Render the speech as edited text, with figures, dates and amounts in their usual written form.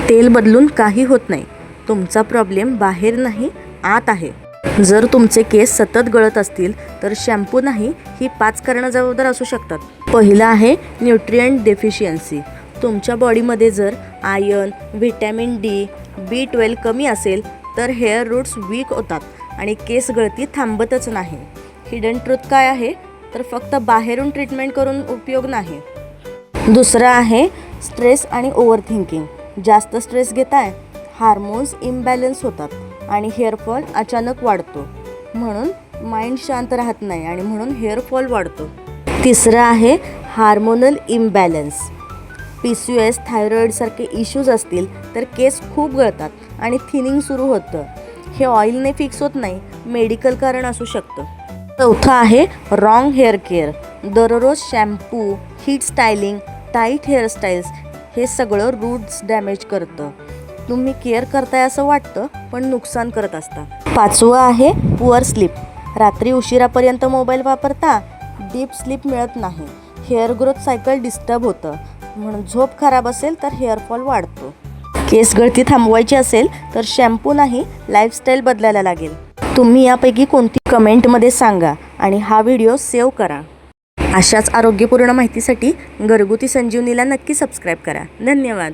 तेल बदलून काही होत नाही. तुमचा प्रॉब्लेम बाहेर नाही, आत आहे. जर तुमचे केस सतत गळत असतील तर शॅम्पू नाही, ही 5 कारणं जबाबदार असू शकतात. पहिलं आहे न्यूट्रिएंट डेफिशियन्सी. तुमच्या बॉडीमध्ये जर आयर्न, व्हिटॅमिन डी, B12 कमी असेल तर हेअर रूट्स वीक होतात आणि केस गळती थांबतच नाही. हिडन ट्रूथ काय आहे तर फक्त बाहेरून ट्रीटमेंट करून उपयोग नाही. दुसरं आहे स्ट्रेस आणि ओव्हर थिंकिंग. जास्त स्ट्रेस घेताय, हार्मोन्स इम्बॅलन्स होतात आणि हेअरफॉल अचानक वाढतो. म्हणून माइंड शांत राहत नाही आणि म्हणून हेअरफॉल वाढतो. तिसरं आहे हार्मोनल इम्बॅलन्स. PCOS, थायरॉईडसारखे इश्यूज असतील तर केस खूप गळतात आणि थिनिंग सुरू होतं. हे ऑइलने फिक्स होत नाही, मेडिकल कारण असू शकतं. चौथं आहे रॉंग हेअर केअर. दररोज shampoo, heat styling, tight hairstyles हे सगळं रूट्स डॅमेज करतं. तुम्ही केअर करताय असं वाटतं पण नुकसान करत असता. पाचवं आहे पुअर स्लीप. रात्री उशिरापर्यंत मोबाईल वापरता, डीप स्लीप मिळत नाही, हेअर ग्रोथ सायकल डिस्टर्ब होतं. म्हणून झोप खराब असेल तर हेअरफॉल वाढतो. केस गळती थांबवायची असेल तर शॅम्पू नाही, लाईफस्टाईल बदलायला लागेल. तुम्ही यापैकी कोणती कमेंटमध्ये सांगा आणि हा व्हिडिओ सेव्ह करा. अशाच आरोग्यपूर्ण माहितीसाठी घरगुती संजीवनीला नक्की सबस्क्राईब करा. धन्यवाद.